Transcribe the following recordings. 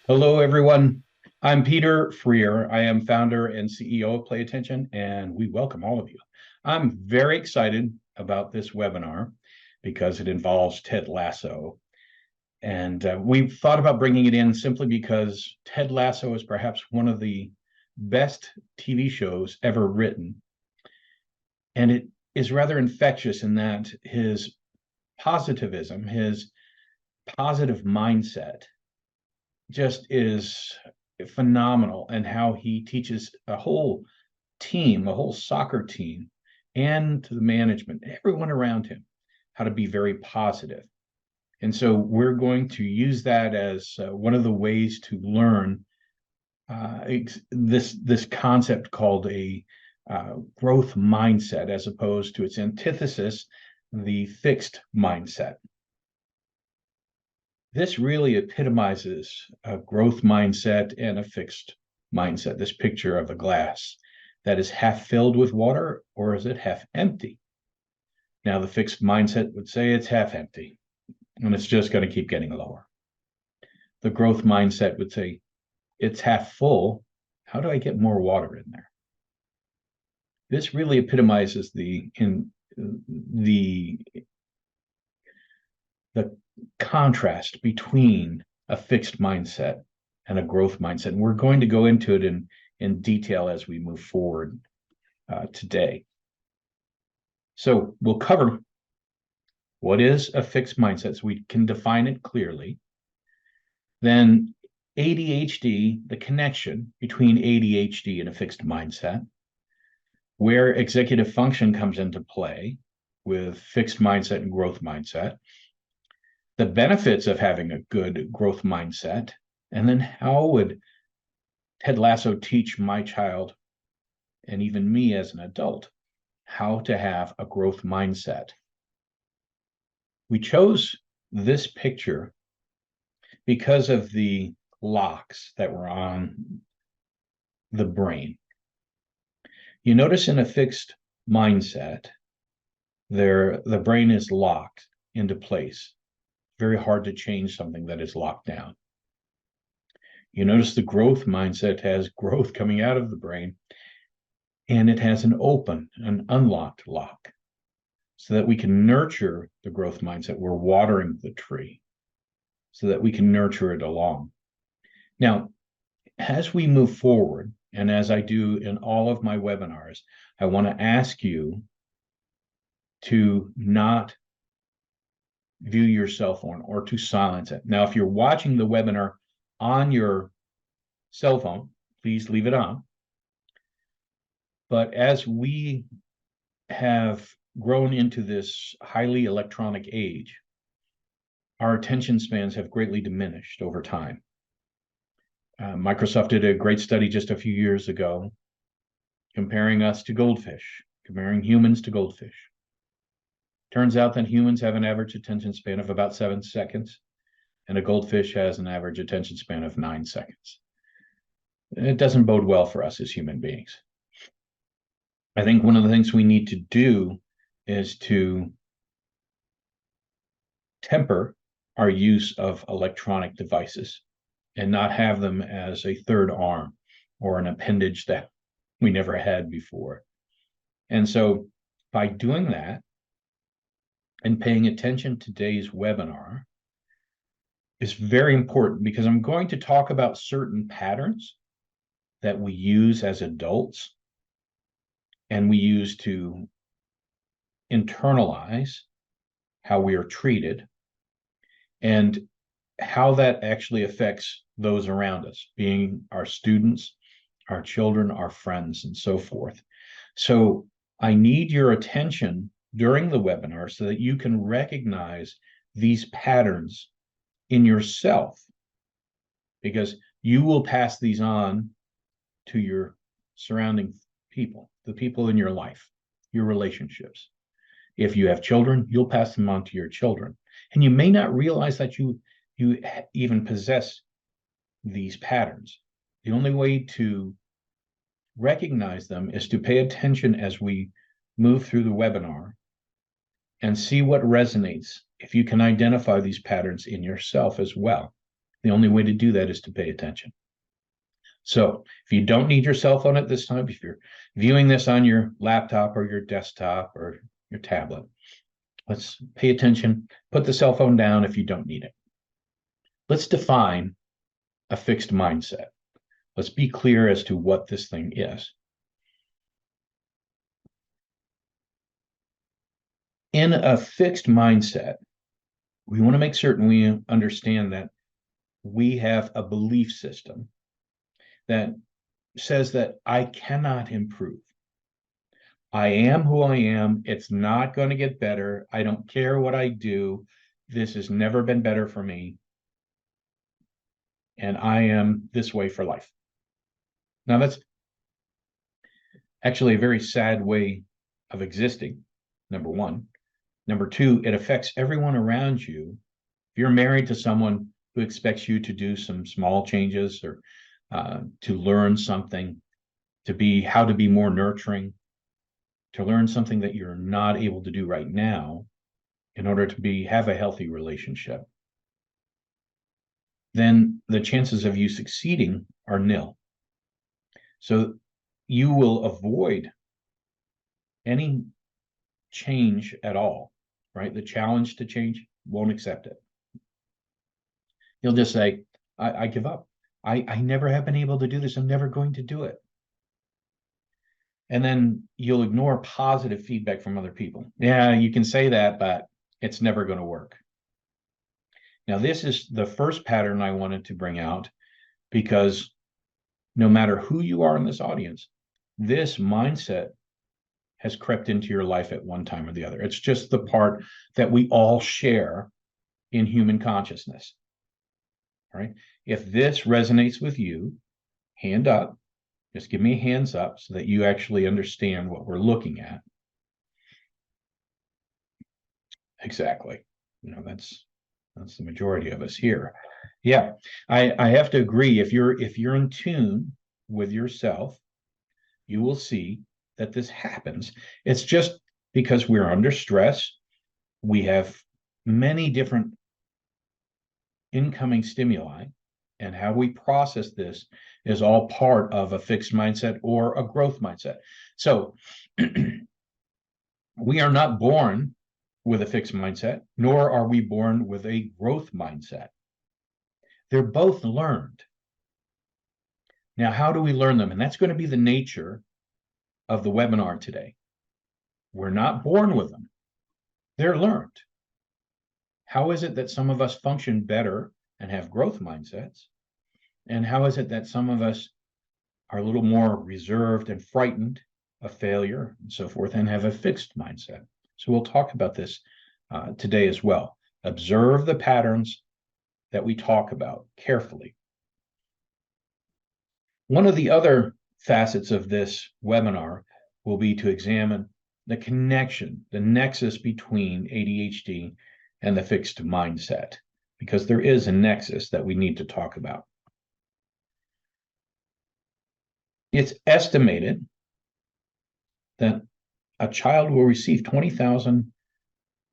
Hello, everyone. I'm Peter Freer. I am founder and CEO of Play Attention, and we welcome all of you. I'm very excited about this webinar because it involves Ted Lasso. And we've thought about bringing it in simply because Ted Lasso is perhaps one of the best TV shows ever written. And it is rather infectious in that his positivism, his positive mindset, just is phenomenal, and how he teaches a whole team, a whole soccer team, and to the management, everyone around him, how to be very positive. And so we're going to use that as one of the ways to learn this concept called a growth mindset, as opposed to its antithesis, the fixed mindset. This really epitomizes a growth mindset and a fixed mindset, this picture of a glass that is half filled with water, or is it half empty? Now, the fixed mindset would say it's half empty and it's just going to keep getting lower. The growth mindset would say it's half full. How do I get more water in there? This really epitomizes the contrast between a fixed mindset and a growth mindset. And we're going to go into it in detail as we move forward today. So we'll cover what is a fixed mindset so we can define it clearly. Then ADHD, the connection between ADHD and a fixed mindset, where executive function comes into play with fixed mindset and growth mindset, the benefits of having a good growth mindset, and then how would Ted Lasso teach my child and even me as an adult how to have a growth mindset. We chose this picture because of the locks that were on the brain. You notice in a fixed mindset, the brain is locked into place. Very hard to change something that is locked down. You notice the growth mindset has growth coming out of the brain, and it has an open, an unlocked lock, so that we can nurture the growth mindset. We're watering the tree so that we can nurture it along. Now, as we move forward, and as I do in all of my webinars, I want to ask you to not view your cell phone or to silence it. Now, if you're watching the webinar on your cell phone, please leave it on. But as we have grown into this highly electronic age, our attention spans have greatly diminished over time. Microsoft did a great study just a few years ago comparing us to goldfish, comparing humans to goldfish. Turns out that humans have an average attention span of about 7 seconds, and a goldfish has an average attention span of 9 seconds. It doesn't bode well for us as human beings. I think one of the things we need to do is to temper our use of electronic devices and not have them as a third arm or an appendage that we never had before. And so by doing that and paying attention to today's webinar is very important, because I'm going to talk about certain patterns that we use as adults and we use to internalize how we are treated and how that actually affects those around us, being our students, our children, our friends, and so forth. So I need your attention during the webinar so that you can recognize these patterns in yourself, because you will pass these on to your surrounding people, the people in your life, your relationships. If you have children, you'll pass them on to your children. And you may not realize that you even possess these patterns. The only way to recognize them is to pay attention as we move through the webinar and see what resonates, if you can identify these patterns in yourself as well. The only way to do that is to pay attention. So if you don't need your cell phone at this time, if you're viewing this on your laptop or your desktop or your tablet, let's pay attention. Put the cell phone down if you don't need it. Let's define a fixed mindset. Let's be clear as to what this thing is. In a fixed mindset, we want to make certain we understand that we have a belief system that says that I cannot improve. I am who I am. It's not going to get better. I don't care what I do. This has never been better for me. And I am this way for life. Now, that's actually a very sad way of existing, number one. Number two, it affects everyone around you. If you're married to someone who expects you to do some small changes or to learn something, how to be more nurturing, to learn something that you're not able to do right now in order to have a healthy relationship, then the chances of you succeeding are nil. So you will avoid any change at all, right? The challenge to change, won't accept it. You'll just say, I give up. I never have been able to do this. I'm never going to do it. And then you'll ignore positive feedback from other people. Yeah, you can say that, but it's never going to work. Now, this is the first pattern I wanted to bring out, because no matter who you are in this audience, this mindset has crept into your life at one time or the other. It's just the part that we all share in human consciousness. All right. If this resonates with you, hand up. Just give me a hands up so that you actually understand what we're looking at. Exactly. That's the majority of us here. Yeah, I have to agree. If you're in tune with yourself, you will see that this happens. It's just because we're under stress. We have many different incoming stimuli, and how we process this is all part of a fixed mindset or a growth mindset. So we are not born with a fixed mindset, nor are we born with a growth mindset. They're both learned. Now, how do we learn them? And that's going to be the nature of the webinar today. We're not born with them. They're learned. How is it that some of us function better and have growth mindsets? And how is it that some of us are a little more reserved and frightened of failure and so forth and have a fixed mindset? So we'll talk about this today as well. Observe the patterns that we talk about carefully. One of the other facets of this webinar will be to examine the connection, the nexus between ADHD and the fixed mindset, because there is a nexus that we need to talk about. It's estimated that a child will receive 20,000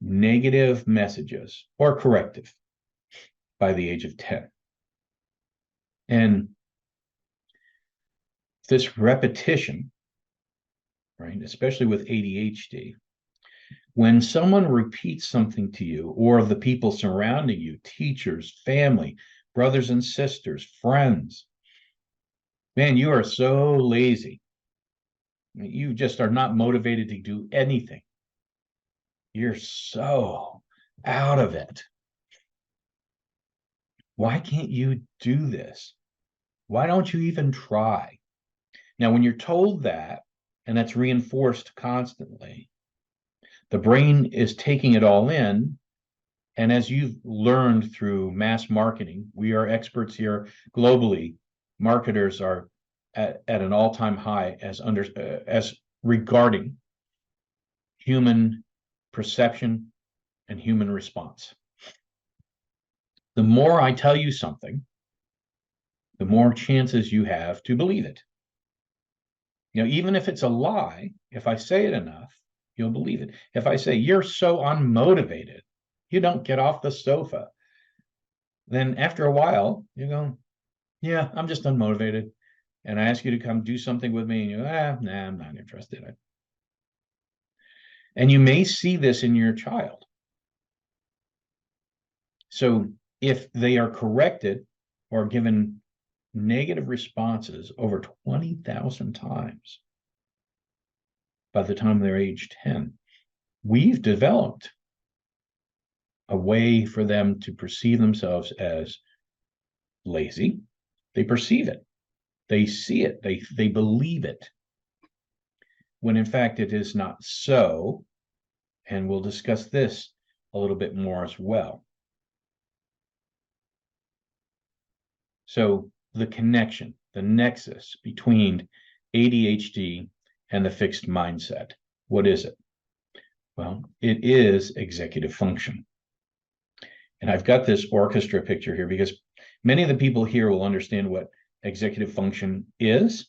negative messages or corrective by the age of 10. And this repetition, right, especially with ADHD, when someone repeats something to you, or the people surrounding you, teachers, family, brothers and sisters, friends, man, you are so lazy. You just are not motivated to do anything. You're so out of it. Why can't you do this? Why don't you even try? Now, when you're told that, and that's reinforced constantly, the brain is taking it all in. And as you've learned through mass marketing, we are experts here globally. Marketers are at an all-time high as regarding human perception and human response. The more I tell you something, the more chances you have to believe it. Even if it's a lie, if I say it enough, you'll believe it. If I say, you're so unmotivated, you don't get off the sofa, then after a while, you go, yeah, I'm just unmotivated. And I ask you to come do something with me, and you go, nah, I'm not interested. And you may see this in your child. So if they are corrected or given negative responses over 20,000 times by the time they're age 10, we've developed a way for them to perceive themselves as lazy. They perceive it, they see it, they believe it, when in fact it is not so. And we'll discuss this a little bit more as well. So the connection, the nexus between ADHD and the fixed mindset, what is it? Well, it is executive function. And I've got this orchestra picture here because many of the people here will understand what executive function is.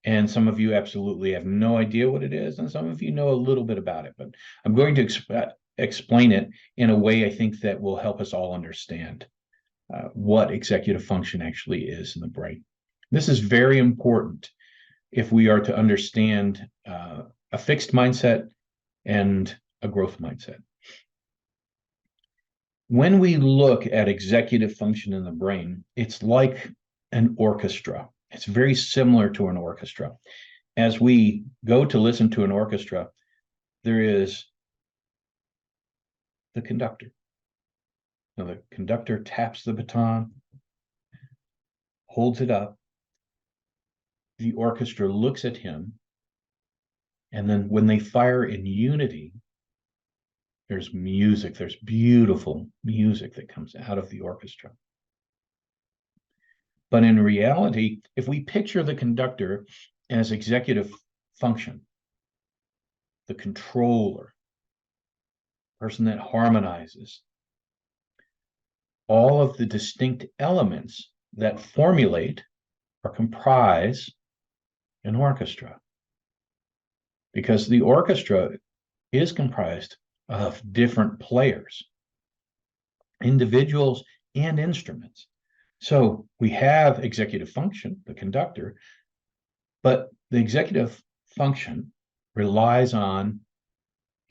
And some of you absolutely have no idea what it is. And some of you know a little bit about it. But I'm going to explain it in a way I think that will help us all understand what executive function actually is in the brain. This is very important if we are to understand a fixed mindset and a growth mindset. When we look at executive function in the brain, it's like an orchestra. It's very similar to an orchestra. As we go to listen to an orchestra, there is the conductor. Now, the conductor taps the baton, holds it up. The orchestra looks at him. And then when they fire in unity, there's music. There's beautiful music that comes out of the orchestra. But in reality, if we picture the conductor as executive function, the controller, person that harmonizes, all of the distinct elements that formulate or comprise an orchestra. Because the orchestra is comprised of different players, individuals and instruments. So we have executive function, the conductor, but the executive function relies on,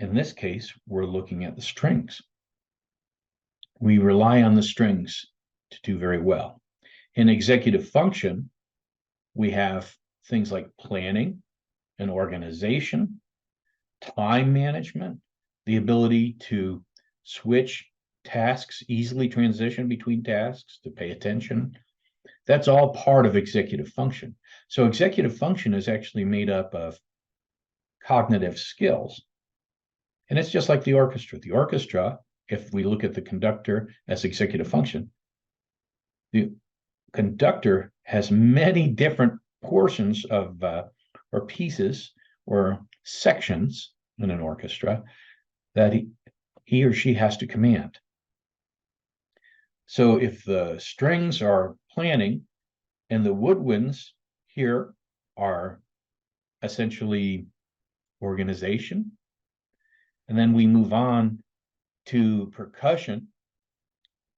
in this case, we're looking at the strings. We rely on the strings to do very well. In executive function, we have things like planning and organization, time management, the ability to switch tasks, easily transition between tasks, to pay attention. That's all part of executive function. So executive function is actually made up of cognitive skills. And it's just like the orchestra. The orchestra, if we look at the conductor as executive function, the conductor has many different portions of or pieces or sections in an orchestra that he or she has to command. So if the strings are planning and the woodwinds here are essentially organization, and then we move on to percussion,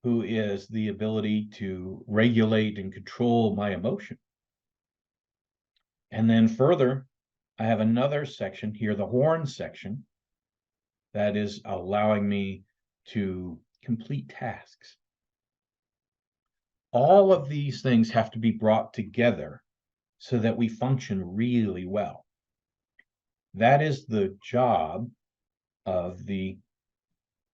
who is the ability to regulate and control my emotion. And then further, I have another section here, the horn section, that is allowing me to complete tasks. All of these things have to be brought together so that we function really well. That is the job of the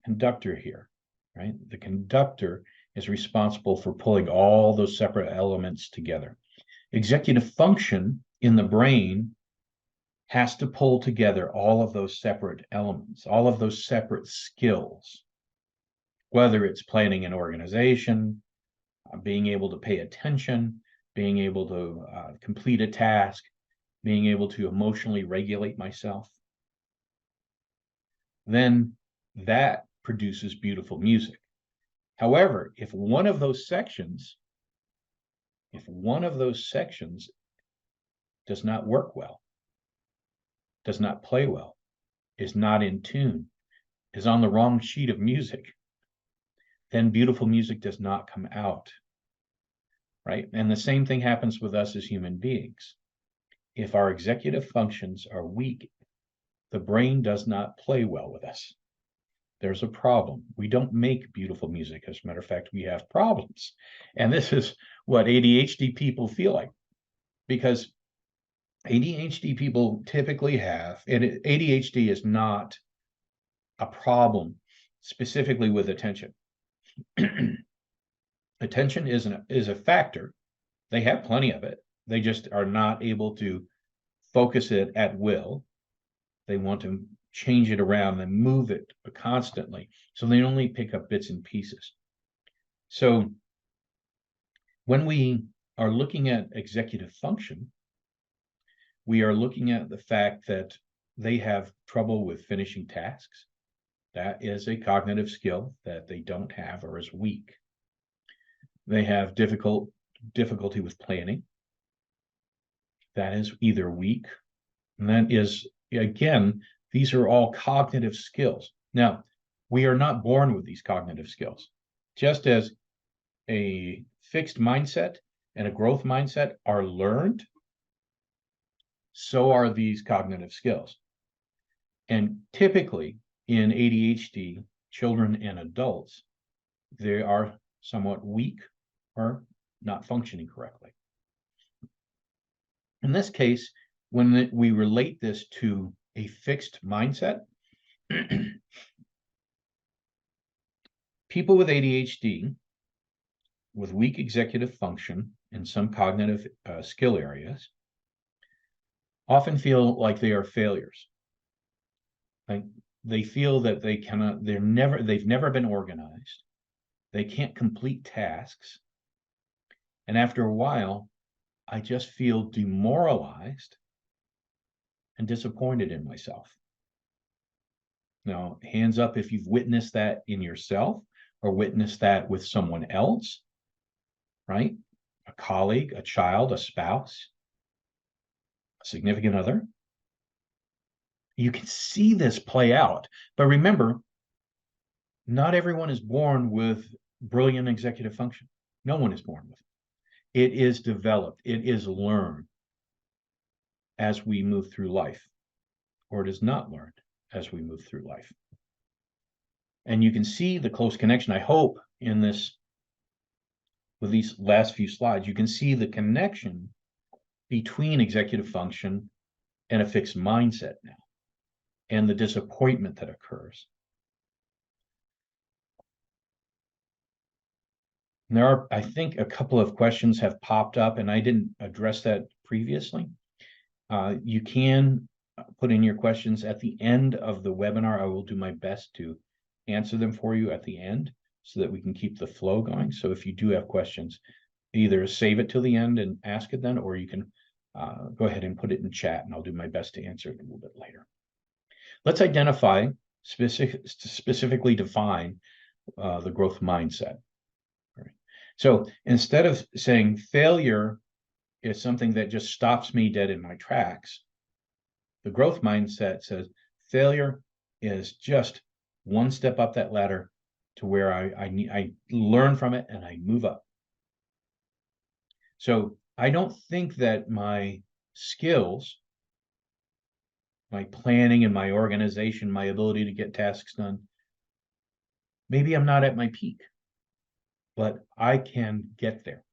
conductor here, right? The conductor is responsible for pulling all those separate elements together. Executive function in the brain has to pull together all of those separate elements, all of those separate skills, whether it's planning an organization, being able to pay attention, being able to complete a task, being able to emotionally regulate myself. Then that produces beautiful music. However, if one of those sections does not work well, does not play well, is not in tune, is on the wrong sheet of music, then beautiful music does not come out, right? And the same thing happens with us as human beings. If our executive functions are weak, the brain does not play well with us. There's a problem. We don't make beautiful music. As a matter of fact, we have problems. And this is what ADHD people feel like, because ADHD people typically have, and ADHD is not a problem specifically with attention. Attention is a factor. They have plenty of it. They just are not able to focus it at will. They want to change it around and move it constantly. So they only pick up bits and pieces. So when we are looking at executive function, we are looking at the fact that they have trouble with finishing tasks. That is a cognitive skill that they don't have or is weak. They have difficulty with planning. That is either weak, and that is, again, these are all cognitive skills. Now, we are not born with these cognitive skills. Just as a fixed mindset and a growth mindset are learned, so are these cognitive skills. And typically in ADHD, children and adults, they are somewhat weak or not functioning correctly. In this case, when we relate this to a fixed mindset, people with ADHD with weak executive function in some cognitive skill areas often feel like they are failures. Like they feel that they've never been organized. They can't complete tasks. And after a while, I just feel demoralized and disappointed in myself. Now, hands up if you've witnessed that in yourself or witnessed that with someone else, right? A colleague, a child, a spouse, a significant other. You can see this play out. But remember, not everyone is born with brilliant executive function. No one is born with it. It is developed. It is learned as we move through life, or it is not learned as we move through life. And you can see the close connection, I hope, in this, with these last few slides, you can see the connection between executive function and a fixed mindset now, and the disappointment that occurs. And there are, I think, a couple of questions have popped up, and I didn't address that previously. You can put in your questions at the end of the webinar. I will do my best to answer them for you at the end so that we can keep the flow going. So if you do have questions, either save it till the end and ask it then, or you can go ahead and put it in chat, and I'll do my best to answer it a little bit later. Let's identify, specifically define the growth mindset. All right. So instead of saying failure is something that just stops me dead in my tracks, the growth mindset says failure is just one step up that ladder to where I learn from it and I move up. So I don't think that my skills, my planning and my organization, my ability to get tasks done, maybe I'm not at my peak, but I can get there.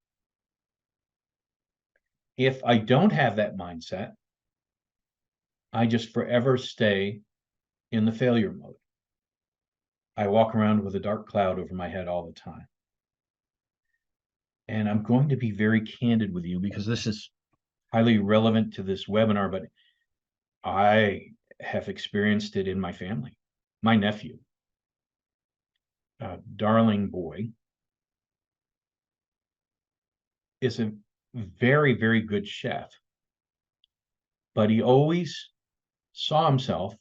If I don't have that mindset, I just forever stay in the failure mode. I walk around with a dark cloud over my head all the time. And I'm going to be very candid with you because this is highly relevant to this webinar, but I have experienced it in my family. My nephew, a darling boy, is a very, very good chef, but he always saw himself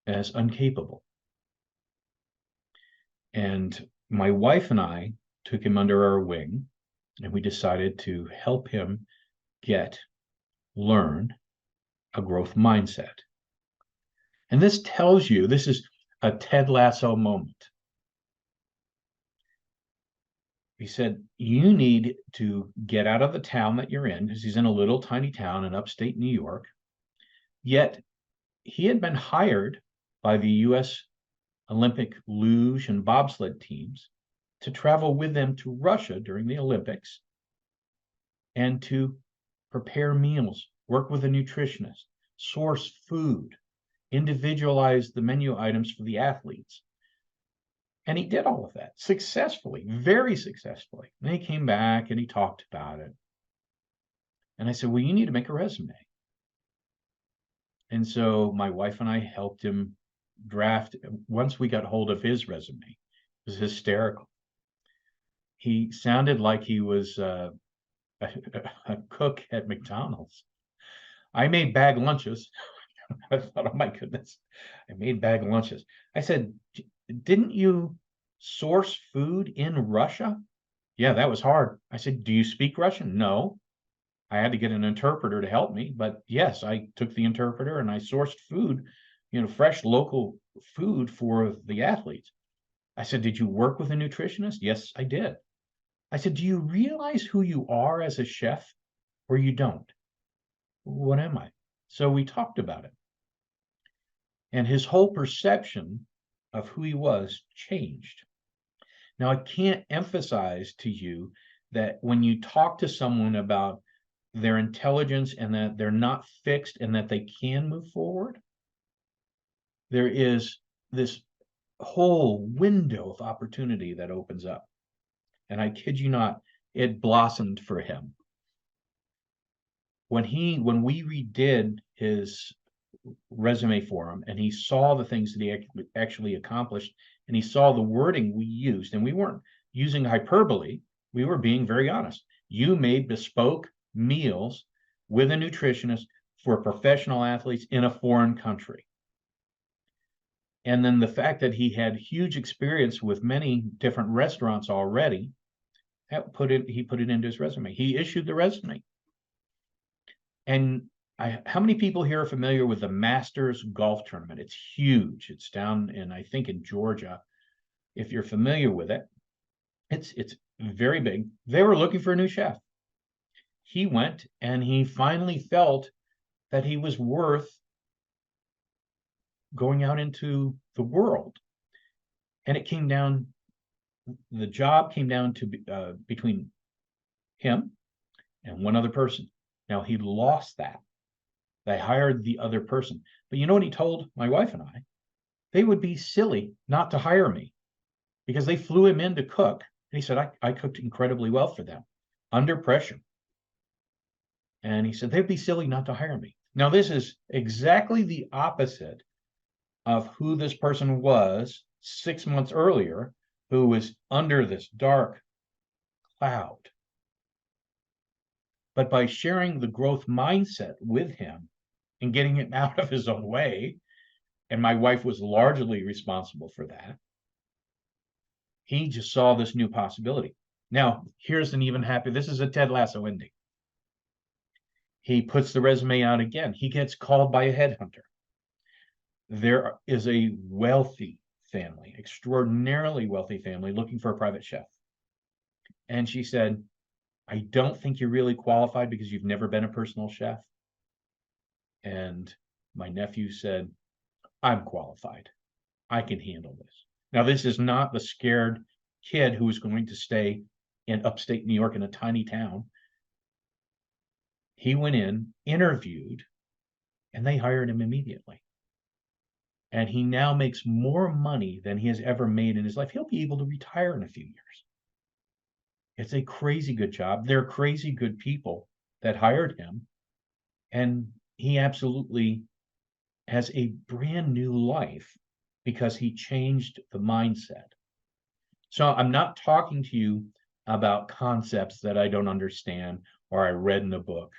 as incapable. And my wife and I took him under our wing, and we decided to help him learn a growth mindset. And this tells you, this is a Ted Lasso moment. He said, you need to get out of the town that you're in, because he's in a little tiny town in upstate New York. Yet he had been hired by the U.S. Olympic luge and bobsled teams to travel with them to Russia during the Olympics and to prepare meals, work with a nutritionist, source food, individualize the menu items for the athletes. And he did all of that successfully, very successfully. And he came back and he talked about it. And I said, well, you need to make a resume. And so my wife and I helped him draft. Once we got hold of his resume, it was hysterical. He sounded like he was a cook at McDonald's. I made bag lunches. I thought, oh my goodness, I made bag lunches. I said, didn't you source food in Russia? Yeah, that was hard. I said, do you speak Russian? No. I had to get an interpreter to help me, but yes, I took the interpreter and I sourced food, fresh local food for the athletes. I said, did you work with a nutritionist? Yes, I did. I said, do you realize who you are as a chef or you don't? What am I? So we talked about it. And his whole perception of who he was changed. Now, I can't emphasize to you that when you talk to someone about their intelligence and that they're not fixed and that they can move forward, there is this whole window of opportunity that opens up. And I kid you not, it blossomed for him. When we redid his resume for him and he saw the things that he actually accomplished and he saw the wording we used, and we weren't using hyperbole, we were being very honest. You made bespoke meals with a nutritionist for professional athletes in a foreign country. And then the fact that he had huge experience with many different restaurants already, he put it into his resume. He issued the resume. And how many people here are familiar with the Masters golf tournament? It's huge. It's down in, I think, in Georgia. If you're familiar with it, it's very big. They were looking for a new chef. He went and he finally felt that he was worth going out into the world. And the job came down to between him and one other person. Now he lost that. They hired the other person. But you know what he told my wife and I? They would be silly not to hire me because they flew him in to cook. And he said, I cooked incredibly well for them under pressure. And he said, they'd be silly not to hire me. Now, this is exactly the opposite of who this person was 6 months earlier, who was under this dark cloud. But by sharing the growth mindset with him and getting him out of his own way, and my wife was largely responsible for that, he just saw this new possibility. Now, here's an even happier, this is a Ted Lasso ending. He puts the resume out again. He gets called by a headhunter. There is a wealthy family, extraordinarily wealthy family, looking for a private chef. And she said, I don't think you're really qualified because you've never been a personal chef. And my nephew said, I'm qualified. I can handle this. Now, this is not the scared kid who is going to stay in upstate New York in a tiny town. He went in, interviewed, and they hired him immediately. And he now makes more money than he has ever made in his life. He'll be able to retire in a few years. It's a crazy good job. They're crazy good people that hired him. And he absolutely has a brand new life because he changed the mindset. So I'm not talking to you about concepts that I don't understand or I read in a book.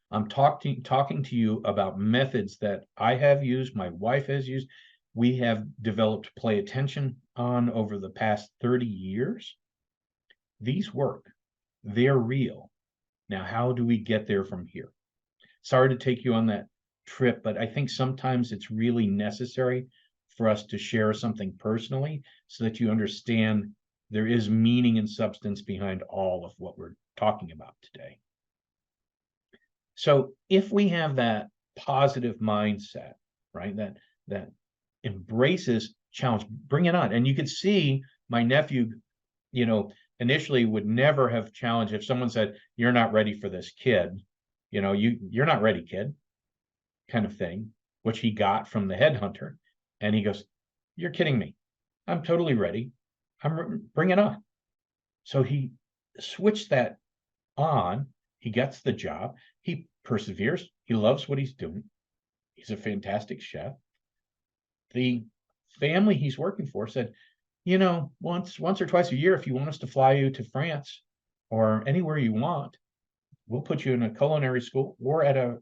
I'm talking to you about methods that I have used, my wife has used, we have developed play attention on over the past 30 years. These work. They're real. Now, how do we get there from here? Sorry to take you on that trip, but I think sometimes it's really necessary for us to share something personally so that you understand there is meaning and substance behind all of what we're talking about today. So if we have that positive mindset, right, that embraces challenge, bring it on. And you could see my nephew, initially would never have challenged if someone said, "You're not ready for this, kid. You're not ready, kid," kind of thing, which he got from the headhunter. And he goes, "You're kidding me. I'm totally ready. Bring it on." So he switched that on. He gets the job. He perseveres. He loves what he's doing. He's a fantastic chef. The family he's working for said, once or twice a year, if you want us to fly you to France or anywhere you want, we'll put you in a culinary school or at a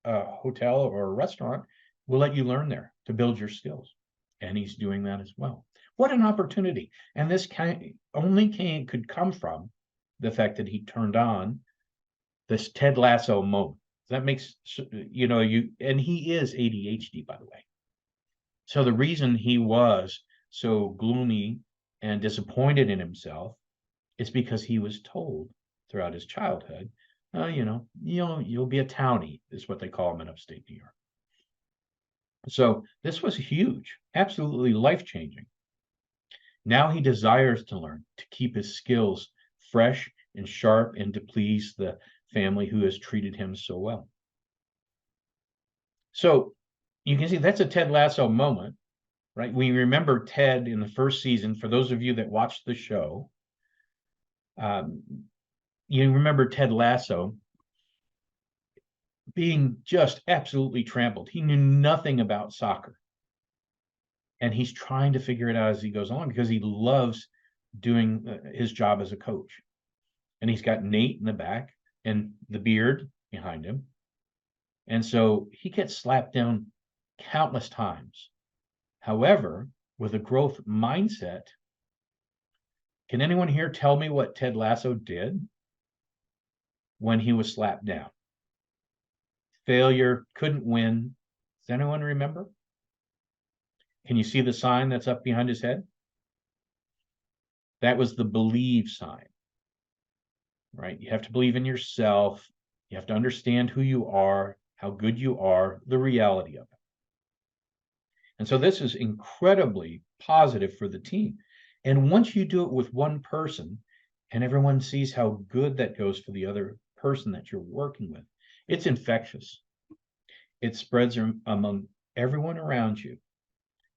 hotel or a restaurant. We'll let you learn there to build your skills. And he's doing that as well. What an opportunity. And this could come from the fact that he turned on this Ted Lasso moment. That makes, and he is ADHD, by the way. So the reason he was so gloomy and disappointed in himself is because he was told throughout his childhood, you'll be a townie, is what they call him in upstate New York. So this was huge, absolutely life-changing. Now he desires to learn, to keep his skills fresh and sharp, and to please the family who has treated him so well. So you can see that's a Ted Lasso moment, right? We remember Ted in the first season. For those of you that watched the show, you remember Ted Lasso being just absolutely trampled. He knew nothing about soccer. And he's trying to figure it out as he goes along because he loves doing his job as a coach. And he's got Nate in the back and the beard behind him. And so he gets slapped down countless times. However, with a growth mindset, can anyone here tell me what Ted Lasso did when he was slapped down? Failure, couldn't win. Does anyone remember? Can you see the sign that's up behind his head? That was the believe sign, right? You have to believe in yourself. You have to understand who you are, how good you are, the reality of it. And so this is incredibly positive for the team. And once you do it with one person and everyone sees how good that goes for the other person that you're working with, it's infectious. It spreads among everyone around you.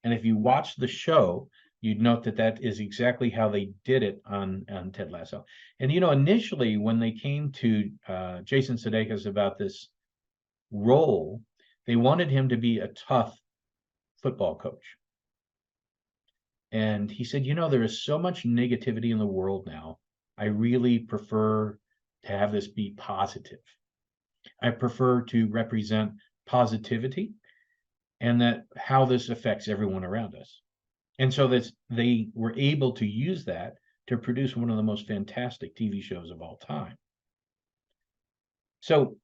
And if you watch the show, you'd note that that is exactly how they did it on Ted Lasso. And, initially when they came to Jason Sudeikis about this role, they wanted him to be a tough football coach. And he said, there is so much negativity in the world now. I really prefer to have this be positive. I prefer to represent positivity and that how this affects everyone around us. And so they were able to use that to produce one of the most fantastic TV shows of all time. So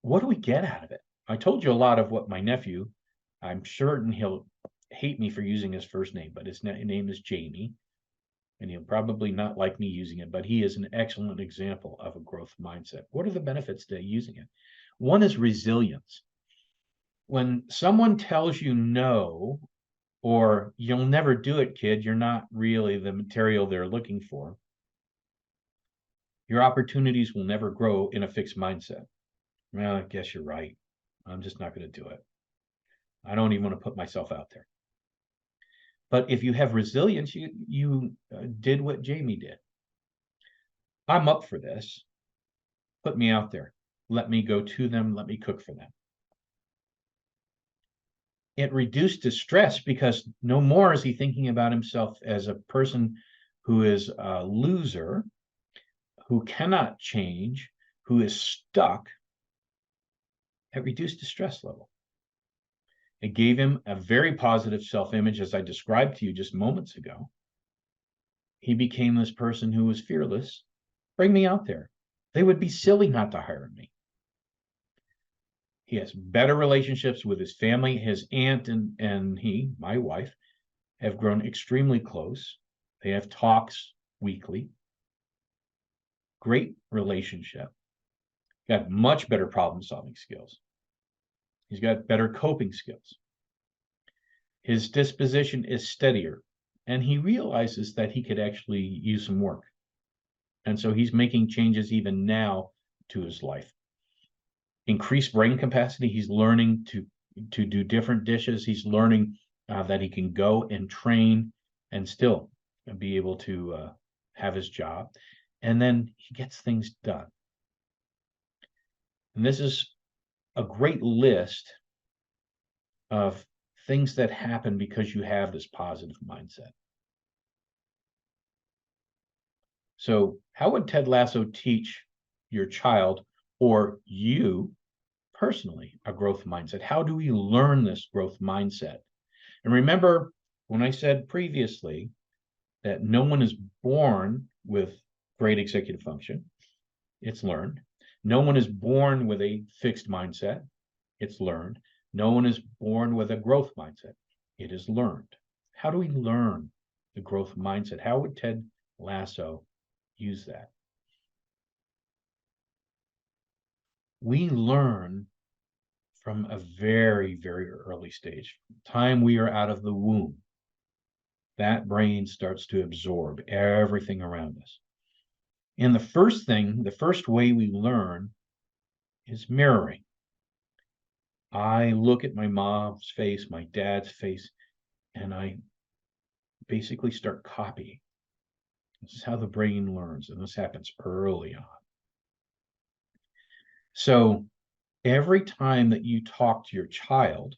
what do we get out of it? I told you a lot of what my nephew, I'm certain he'll hate me for using his first name, but his name is Jamie, and he'll probably not like me using it, but he is an excellent example of a growth mindset. What are the benefits to using it? One is resilience. When someone tells you no, or you'll never do it, kid, you're not really the material they're looking for, your opportunities will never grow in a fixed mindset. Well, I guess you're right. I'm just not going to do it. I don't even want to put myself out there. But if you have resilience, you did what Jamie did. I'm up for this. Put me out there. Let me go to them. Let me cook for them. It reduced his stress because no more is he thinking about himself as a person who is a loser, who cannot change, who is stuck. It reduced his stress level. It gave him a very positive self-image, as I described to you just moments ago. He became this person who was fearless. Bring me out there. They would be silly not to hire me. He has better relationships with his family. His aunt and he, my wife, have grown extremely close. They have talks weekly, great relationship, got much better problem solving skills. He's got better coping skills. His disposition is steadier, and he realizes that he could actually use some work. And so he's making changes even now to his life. Increased brain capacity. He's learning to do different dishes. He's learning that he can go and train and still be able to have his job. And then he gets things done. And this is a great list of things that happen because you have this positive mindset. So how would Ted Lasso teach your child or you personally a growth mindset? How do we learn this growth mindset? And remember when I said previously that no one is born with great executive function, it's learned. No one is born with a fixed mindset, it's learned. No one is born with a growth mindset, it is learned. How do we learn the growth mindset? How would Ted Lasso use that? We learn from a very, very early stage. Time we are out of the womb, that brain starts to absorb everything around us. And the first way we learn is mirroring. I look at my mom's face, my dad's face, and I basically start copying. This is how the brain learns, and this happens early on. So every time that you talk to your child,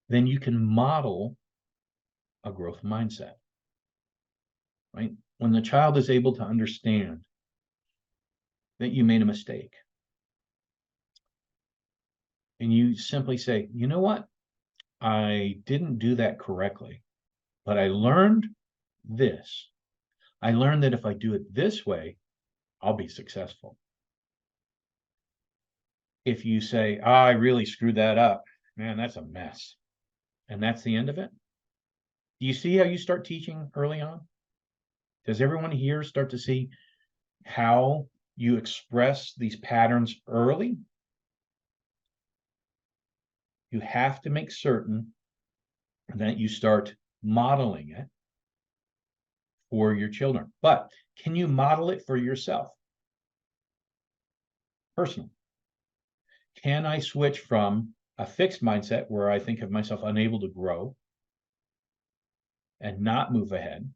then you can model a growth mindset, right? When the child is able to understand that you made a mistake, and you simply say, you know what? I didn't do that correctly, but I learned this. I learned that if I do it this way, I'll be successful. If you say, oh, I really screwed that up, man, that's a mess, and that's the end of it. Do you see how you start teaching early on? Does everyone here start to see how you express these patterns early? You have to make certain that you start modeling it for your children. But can you model it for yourself personally? Can I switch from a fixed mindset where I think of myself unable to grow and not move ahead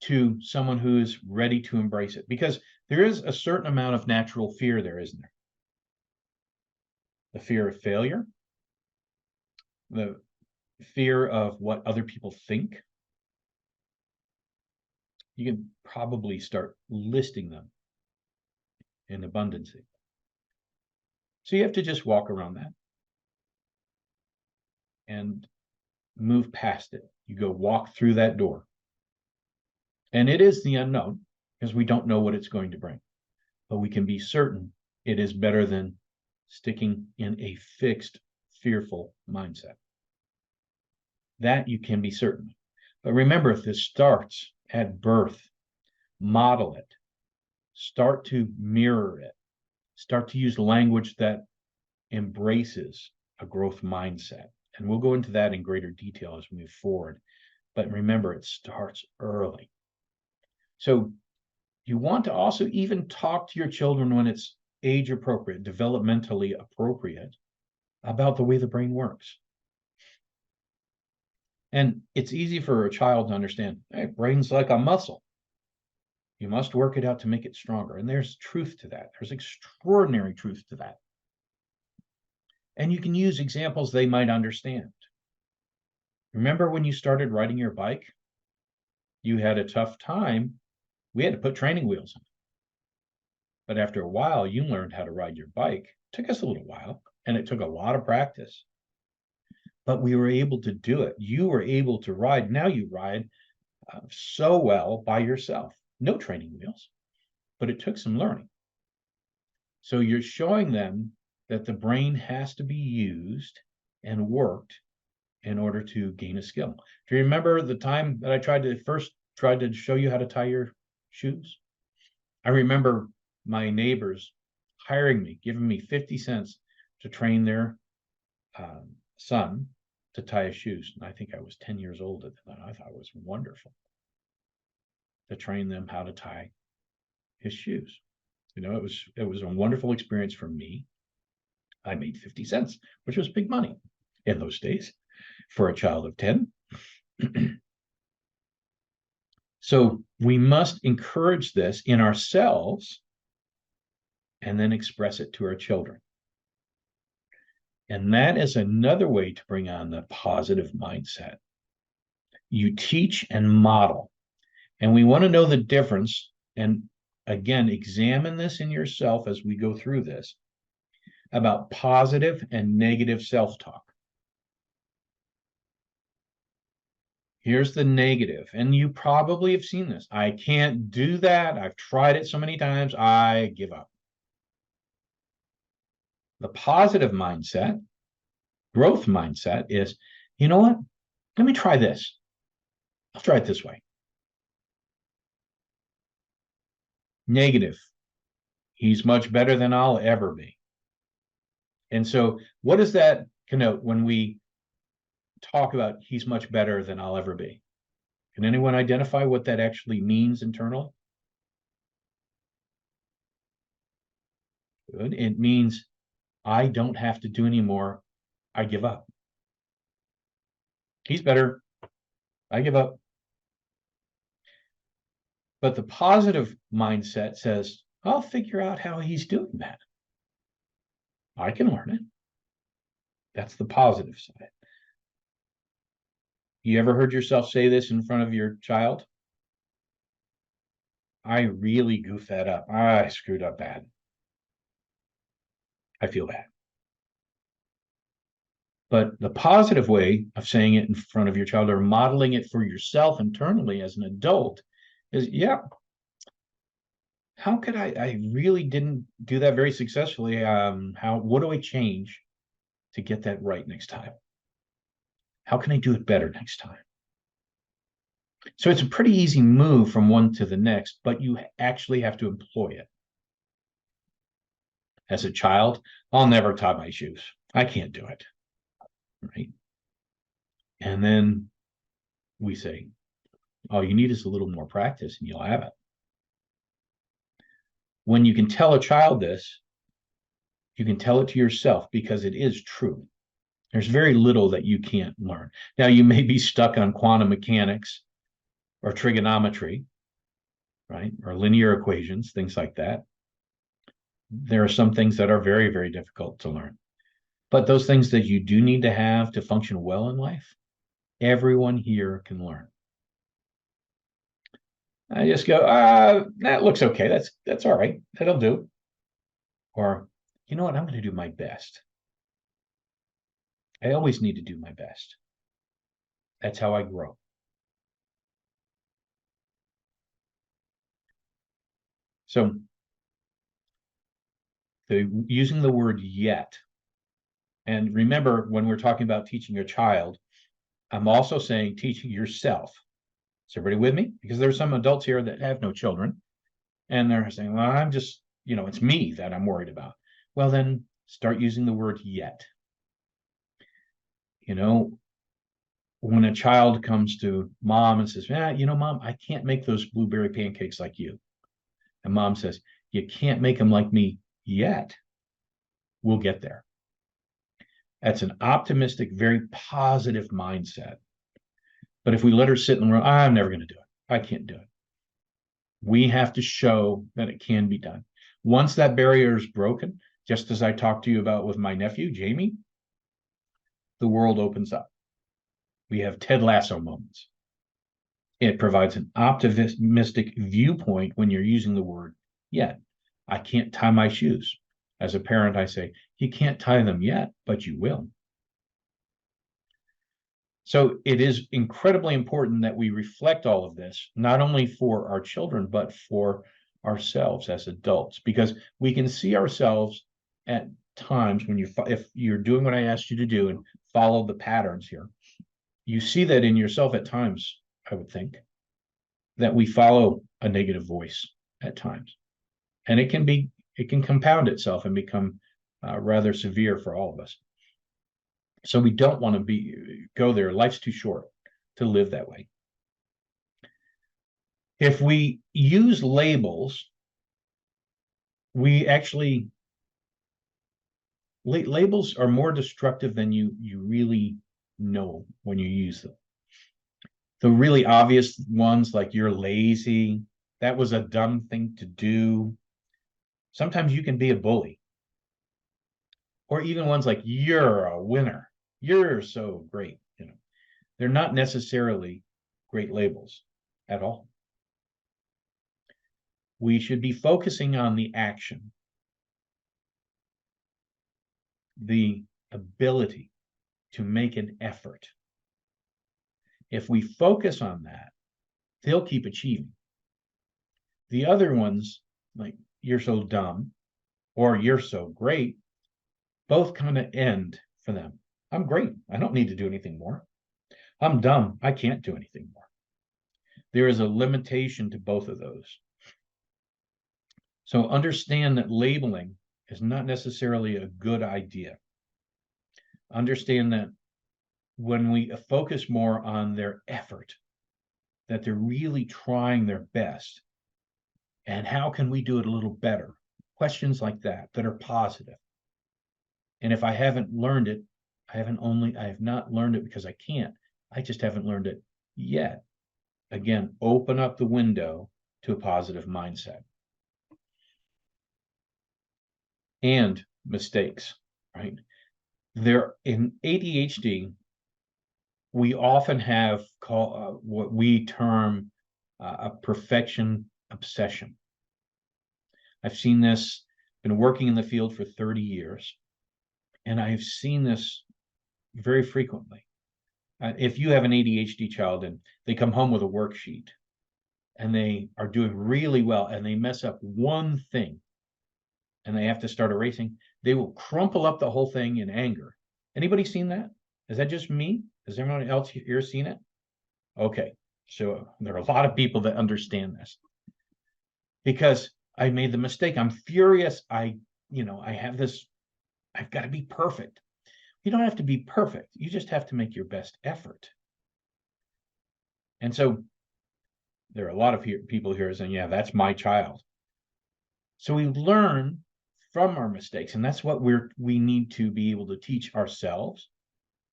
to someone who is ready to embrace it? Because there is a certain amount of natural fear there, isn't there? The fear of failure, the fear of what other people think. You can probably start listing them in abundance. So you have to just walk around that and move past it. You go walk through that door. And it is the unknown because we don't know what it's going to bring. But we can be certain it is better than sticking in a fixed, fearful mindset. That you can be certain. But remember, if this starts at birth, model it. Start to mirror it. Start to use language that embraces a growth mindset. And we'll go into that in greater detail as we move forward. But remember, it starts early. So you want to also even talk to your children when it's age appropriate, developmentally appropriate, about the way the brain works. And it's easy for a child to understand, hey, brain's like a muscle. You must work it out to make it stronger. And there's truth to that. There's extraordinary truth to that. And you can use examples they might understand. Remember when you started riding your bike? You had a tough time. We had to put training wheels on. But after a while, you learned how to ride your bike. It took us a little while, and it took a lot of practice. But we were able to do it. You were able to ride. Now you ride so well by yourself. No training wheels, but it took some learning. So you're showing them that the brain has to be used and worked in order to gain a skill. Do you remember the time that I first tried to show you how to tie your shoes? I remember my neighbors hiring me, giving me 50 cents to train their son to tie his shoes. And I think I was 10 years old at the time. I thought it was wonderful to train them how to tie his shoes. It was a wonderful experience for me. I made 50 cents, which was big money in those days for a child of 10. So we must encourage this in ourselves and then express it to our children. And that is another way to bring on the positive mindset. You teach and model. And we want to know the difference. And again, examine this in yourself as we go through this about positive and negative self-talk. Here's the negative, and you probably have seen this. I can't do that. I've tried it so many times. I give up. The positive mindset, growth mindset is, you know what? Let me try this. I'll try it this way. Negative. He's much better than I'll ever be. And so what does that connote when we talk about he's much better than I'll ever be? Can anyone identify what that actually means internally? Good. It means I don't have to do anymore. I give up. He's better. I give up. But the positive mindset says, I'll figure out how he's doing that. I can learn it. That's the positive side. You ever heard yourself say this in front of your child? I really goofed that up. I screwed up bad. I feel bad. But the positive way of saying it in front of your child or modeling it for yourself internally as an adult is, yeah, how could I really didn't do that very successfully. What do I change to get that right next time? How can I do it better next time? So it's a pretty easy move from one to the next, but you actually have to employ it. As a child, I'll never tie my shoes. I can't do it. Right. And then we say, all you need is a little more practice and you'll have it. When you can tell a child this, you can tell it to yourself because it is true. There's very little that you can't learn. Now, you may be stuck on quantum mechanics or trigonometry, right? Or linear equations, things like that. There are some things that are very, very difficult to learn. But those things that you do need to have to function well in life, everyone here can learn. I just go, that looks okay. That's all right. That'll do. Or, you know what? I'm going to do my best. I always need to do my best. That's how I grow. So using the word yet, and remember when we're talking about teaching a child, I'm also saying teaching yourself. Is everybody with me? Because there's some adults here that have no children and they're saying, well, I'm just, it's me that I'm worried about. Well, then start using the word yet. When a child comes to mom and says, mom, I can't make those blueberry pancakes like you. And mom says, you can't make them like me yet. We'll get there. That's an optimistic, very positive mindset. But if we let her sit in the room, I'm never going to do it. I can't do it. We have to show that it can be done. Once that barrier is broken, just as I talked to you about with my nephew, Jamie, the world opens up. We have Ted Lasso moments. It provides an optimistic viewpoint when you're using the word yet. I can't tie my shoes. As a parent, I say, you can't tie them yet, but you will. So it is incredibly important that we reflect all of this, not only for our children, but for ourselves as adults, because we can see ourselves at times when if you're doing what I asked you to do and follow the patterns here, you see that in yourself at times, I would think, that we follow a negative voice at times. And it can compound itself and become rather severe for all of us. So we don't want to go there. Life's too short to live that way. If we use labels, we actually labels are more destructive than you really know when you use them. The really obvious ones, like you're lazy, that was a dumb thing to do. Sometimes you can be a bully. Or even ones like you're a winner, you're so great. They're not necessarily great labels at all. We should be focusing on the action, the ability to make an effort. If we focus on that, they'll keep achieving. The other ones, like you're so dumb or you're so great, both kind of end for them. I'm great. I don't need to do anything more. I'm dumb. I can't do anything more. There is a limitation to both of those. So understand that labeling is not necessarily a good idea. Understand that when we focus more on their effort, that they're really trying their best, and how can we do it a little better? Questions like that are positive. And if I haven't learned it, I have not learned it because I can't. I just haven't learned it yet. Again, open up the window to a positive mindset. And mistakes, right? There in ADHD, we often have what we term a perfection obsession. I've seen this, been working in the field for 30 years, and I've seen this very frequently. If you have an ADHD child and they come home with a worksheet and they are doing really well and they mess up one thing and they have to start erasing, they will crumple up the whole thing in anger. Anybody seen that? Is that just me? Has anyone else here seen it? Okay, so there are a lot of people that understand this. Because I made the mistake. I'm furious. I have this, I've got to be perfect. You don't have to be perfect. You just have to make your best effort. And so there are a lot of people here saying, yeah, that's my child. So we learn from our mistakes, and that's what we need to be able to teach ourselves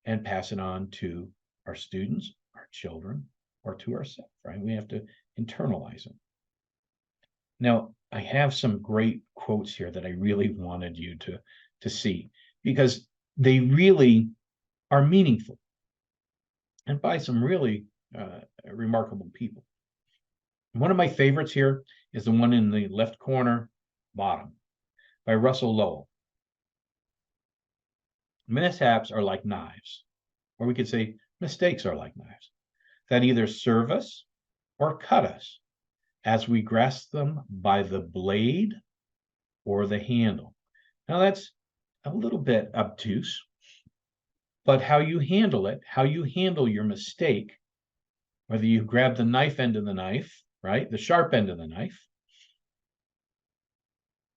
and pass it on to our students, our children, or to ourselves, right? We have to internalize it. Now, I have some great quotes here that I really wanted you to see, because they really are meaningful and by some really remarkable people. One of my favorites here is the one in the left corner bottom by Russell Lowell. Mishaps are like knives, or we could say mistakes are like knives that either serve us or cut us as we grasp them by the blade or the handle. Now that's a little bit obtuse, but how you handle it, how you handle your mistake, whether you grab the knife end of the knife, right, the sharp end of the knife,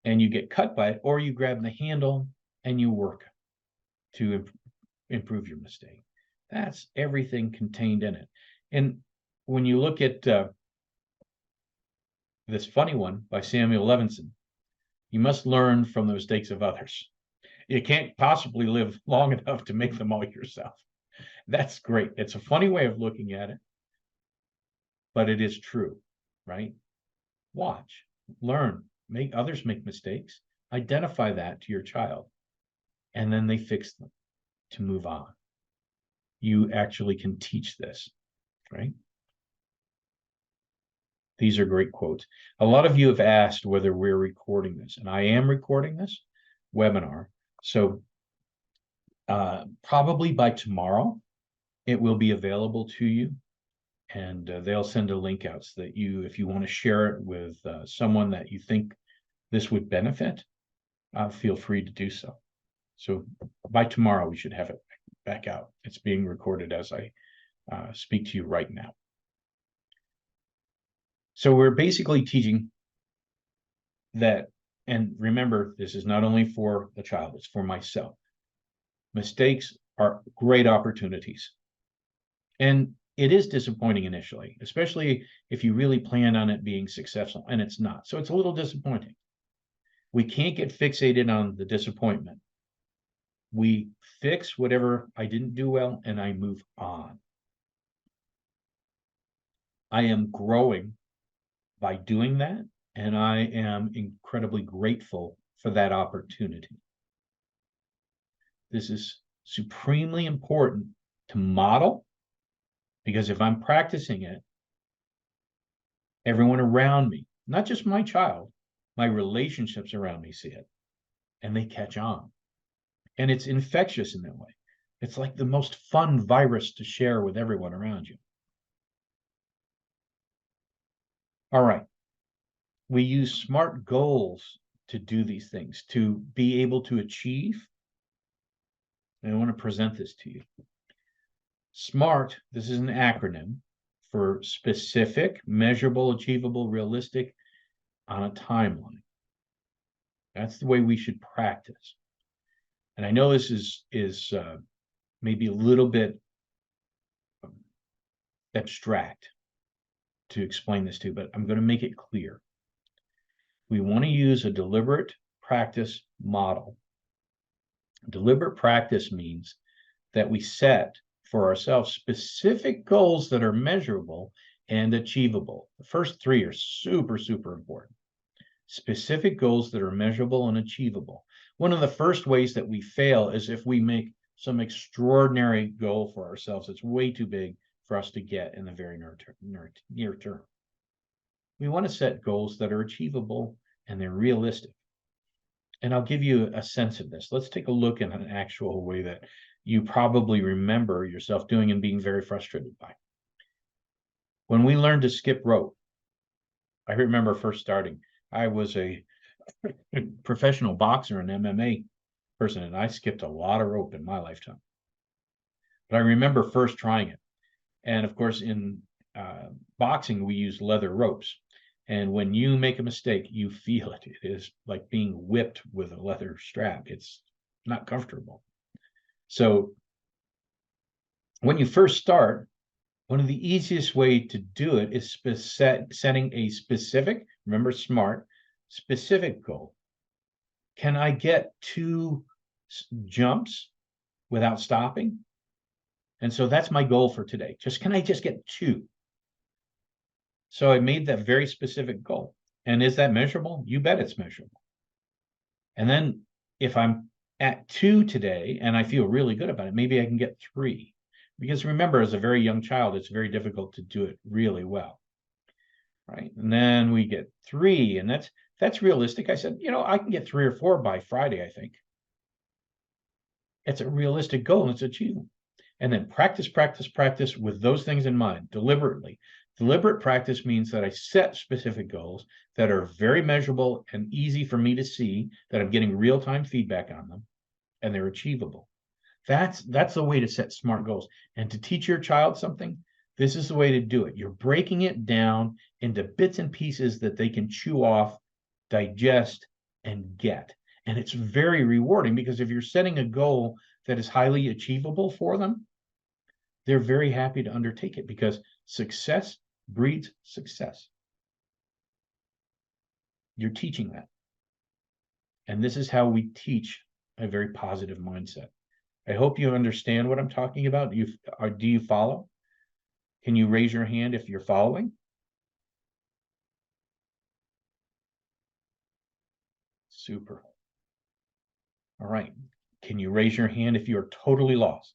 and you get cut by it, or you grab the handle and you work to improve your mistake. That's everything contained in it. And when you look at this funny one by Samuel Levinson, you must learn from the mistakes of others. You can't possibly live long enough to make them all yourself. That's great. It's a funny way of looking at it, but it is true, right? Watch, learn, make others make mistakes, identify that to your child, and then they fix them to move on. You actually can teach this, right? These are great quotes. A lot of you have asked whether we're recording this, and I am recording this webinar. So probably by tomorrow, it will be available to you, and they'll send a link out so that if you want to share it with someone that you think this would benefit, feel free to do so. So by tomorrow, we should have it back out. It's being recorded as I speak to you right now. So we're basically teaching that, and remember, this is not only for the child, it's for myself. Mistakes are great opportunities. And it is disappointing initially, especially if you really plan on it being successful, and it's not. So it's a little disappointing. We can't get fixated on the disappointment. We fix whatever I didn't do well, and I move on. I am growing by doing that, and I am incredibly grateful for that opportunity. This is supremely important to model, because if I'm practicing it, everyone around me, not just my child, my relationships around me see it, and they catch on. And it's infectious in that way. It's like the most fun virus to share with everyone around you. All right. We use SMART goals to do these things, to be able to achieve. And I want to present this to you. SMART, this is an acronym for specific, measurable, achievable, realistic, on a timeline. That's the way we should practice. And I know this is maybe a little bit abstract to explain this to, but I'm going to make it clear. We want to use a deliberate practice model. Deliberate practice means that we set for ourselves specific goals that are measurable and achievable. The first three are super, super important. Specific goals that are measurable and achievable. One of the first ways that we fail is if we make some extraordinary goal for ourselves that's way too big for us to get in the very near term. We want to set goals that are achievable and they're realistic. And I'll give you a sense of this. Let's take a look at an actual way that you probably remember yourself doing and being very frustrated by. When we learned to skip rope, I remember first starting. I was a professional boxer and MMA person, and I skipped a lot of rope in my lifetime. But I remember first trying it. And of course, in boxing, we use leather ropes. And when you make a mistake, you feel it. It is like being whipped with a leather strap. It's not comfortable. So when you first start, one of the easiest way to do it is setting a specific, remember SMART, specific goal. Can I get 2 jumps without stopping? And so that's my goal for today. Can I just get 2? So I made that very specific goal. And is that measurable? You bet it's measurable. And then if I'm at 2 today and I feel really good about it, maybe I can get 3. Because remember, as a very young child, it's very difficult to do it really well. Right. And then we get 3, and that's realistic. I said, I can get 3 or 4 by Friday, I think. It's a realistic goal and it's achievable. And then practice, practice, practice with those things in mind, deliberately. Deliberate practice means that I set specific goals that are very measurable and easy for me to see, that I'm getting real-time feedback on them, and they're achievable. That's the way to set SMART goals. And to teach your child something, this is the way to do it. You're breaking it down into bits and pieces that they can chew off, digest, and get. And it's very rewarding, because if you're setting a goal that is highly achievable for them, they're very happy to undertake it, because success breeds success. You're teaching that. And this is how we teach a very positive mindset. I hope you understand what I'm talking about. Do you follow? Can you raise your hand if you're following? Super. All right. Can you raise your hand if you're totally lost?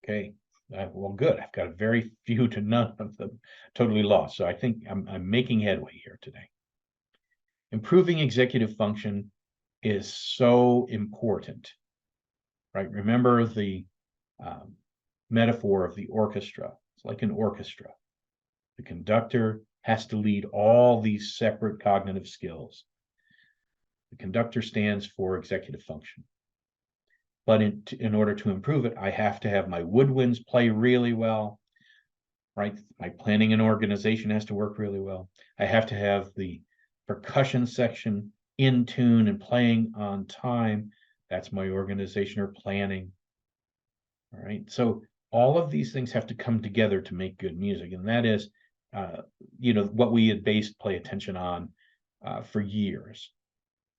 Okay. Well, good. I've got very few to none of them totally lost. So I think I'm making headway here today. Improving executive function is so important, right? Remember the metaphor of the orchestra. It's like an orchestra. The conductor has to lead all these separate cognitive skills. The conductor stands for executive function. But in order to improve it, I have to have my woodwinds play really well, right? My planning and organization has to work really well. I have to have the percussion section in tune and playing on time. That's my organization or planning. All right. So all of these things have to come together to make good music. And that is, what we had based Play Attention on for years.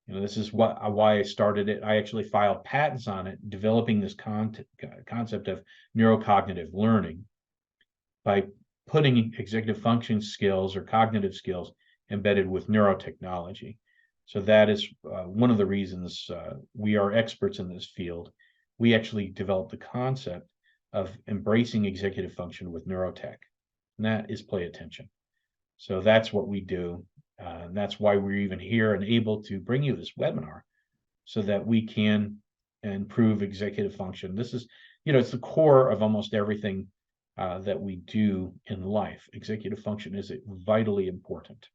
This is why I started it. I actually filed patents on it, developing this concept of neurocognitive learning by putting executive function skills or cognitive skills embedded with neurotechnology. So that is one of the reasons we are experts in this field. We actually developed the concept of embracing executive function with neurotech, and that is Play Attention. So that's what we do. And that's why we're even here and able to bring you this webinar so that we can improve executive function. This is, it's the core of almost everything that we do in life. Executive function is vitally important.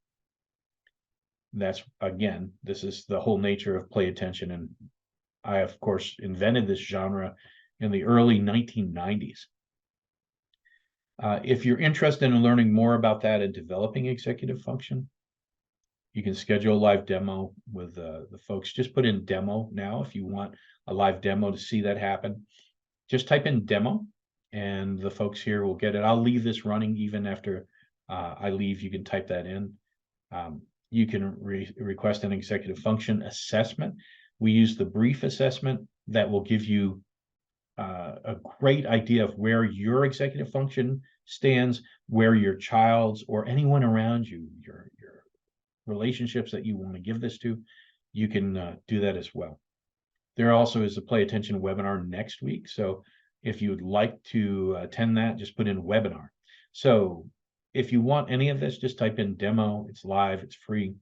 That's, again, this is the whole nature of Play Attention. And I, of course, invented this genre in the early 1990s. If you're interested in learning more about that and developing executive function, you can schedule a live demo with the folks. Just put in demo now if you want a live demo to see that happen. Just type in demo and the folks here will get it. I'll leave this running even after I leave. You can type that in. You can request an executive function assessment. We use the brief assessment that will give you a great idea of where your executive function stands, where your child's or anyone around you, your relationships that you want to give this to, you can do that as well. There also is a Play Attention webinar next week. So if you would like to attend that, just put in webinar. So if you want any of this, just type in demo. It's live, it's free.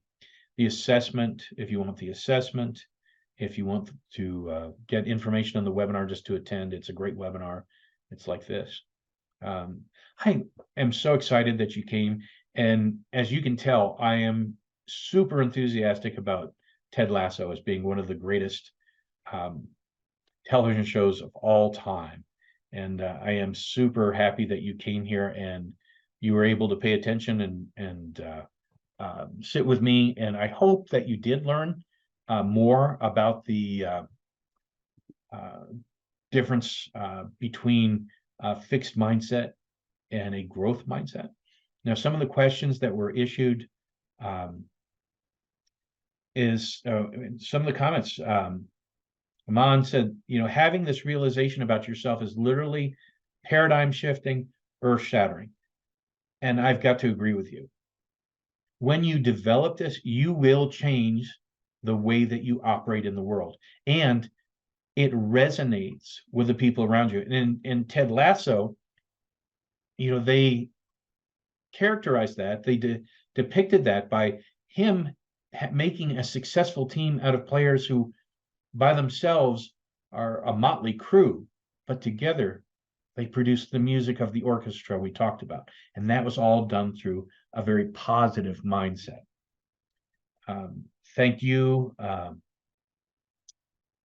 The assessment, if you want the assessment, if you want to get information on the webinar just to attend, it's a great webinar. It's like this. I am so excited that you came. And as you can tell, I am super enthusiastic about Ted Lasso as being one of the greatest television shows of all time. And I am super happy that you came here and you were able to pay attention and sit with me. And I hope that you did learn more about the difference between a fixed mindset and a growth mindset. Now, some of the questions that were issued is some of the comments. Aman said, having this realization about yourself is literally paradigm shifting, earth shattering. And I've got to agree with you. When you develop this, you will change the way that you operate in the world. And it resonates with the people around you. And in Ted Lasso, they characterized that, they depicted that by him making a successful team out of players who by themselves are a motley crew, but together they produce the music of the orchestra we talked about. And that was all done through a very positive mindset. Thank you.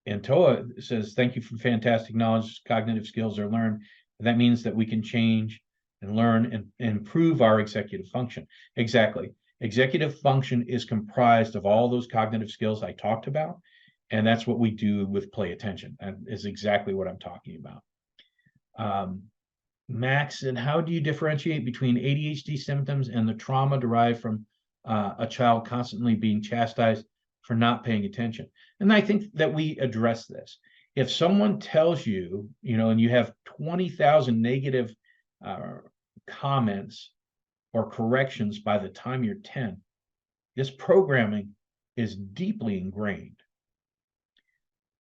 Antoa says, thank you for fantastic knowledge. Cognitive skills are learned. That means that we can change and learn and improve our executive function. Exactly. Executive function is comprised of all those cognitive skills I talked about. And that's what we do with Play Attention. That is exactly what I'm talking about. Max said, how do you differentiate between ADHD symptoms and the trauma derived from a child constantly being chastised for not paying attention? And I think that we address this. If someone tells you, and you have 20,000 negative comments or corrections by the time you're 10, this programming is deeply ingrained.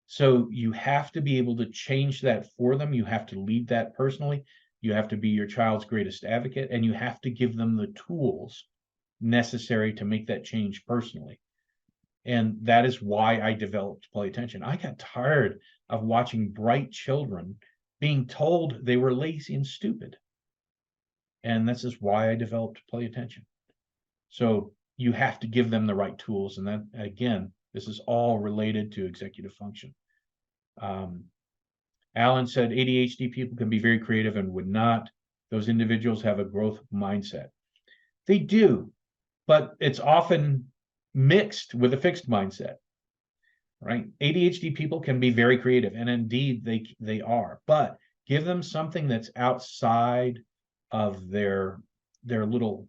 So you have to be able to change that for them. You have to lead that personally. You have to be your child's greatest advocate, and you have to give them the tools necessary to make that change personally. And that is why I developed Play Attention. I got tired of watching bright children being told they were lazy and stupid. And this is why I developed Play Attention. So you have to give them the right tools. And that, again, this is all related to executive function. Alan said ADHD people can be very creative and would not. Those individuals have a growth mindset. They do, but it's often mixed with a fixed mindset, right? ADHD people can be very creative, and indeed they are, but give them something that's outside of the little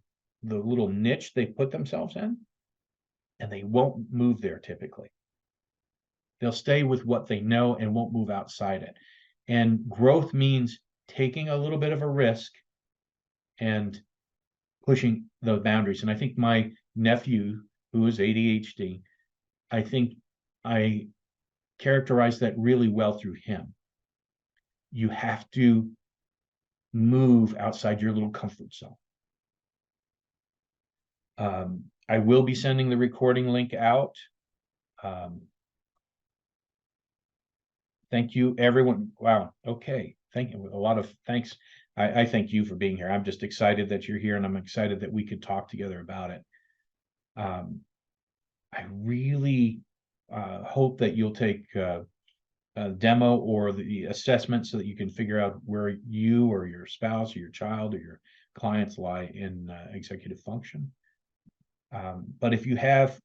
niche they put themselves in, and they won't move there typically. They'll stay with what they know and won't move outside it. And growth means taking a little bit of a risk and pushing the boundaries. And I think my nephew, who is ADHD, I think I characterize that really well through him. You have to move outside your little comfort zone. I will be sending the recording link out. Thank you, everyone. Wow. Okay. Thank you. A lot of thanks. I thank you for being here. I'm just excited that you're here, and I'm excited that we could talk together about it. I really hope that you'll take a demo or the assessment so that you can figure out where you or your spouse or your child or your clients lie in executive function. But if you have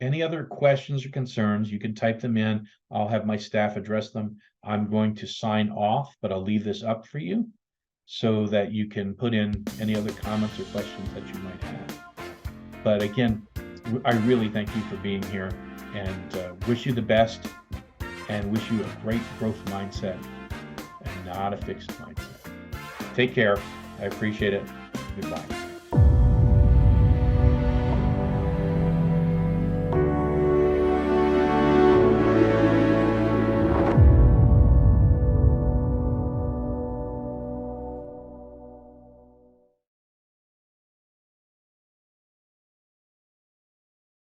any other questions or concerns, you can type them in. I'll have my staff address them. I'm going to sign off, but I'll leave this up for you so that you can put in any other comments or questions that you might have. But again, I really thank you for being here, and wish you the best, and wish you a great growth mindset and not a fixed mindset. Take care. I appreciate it. Goodbye.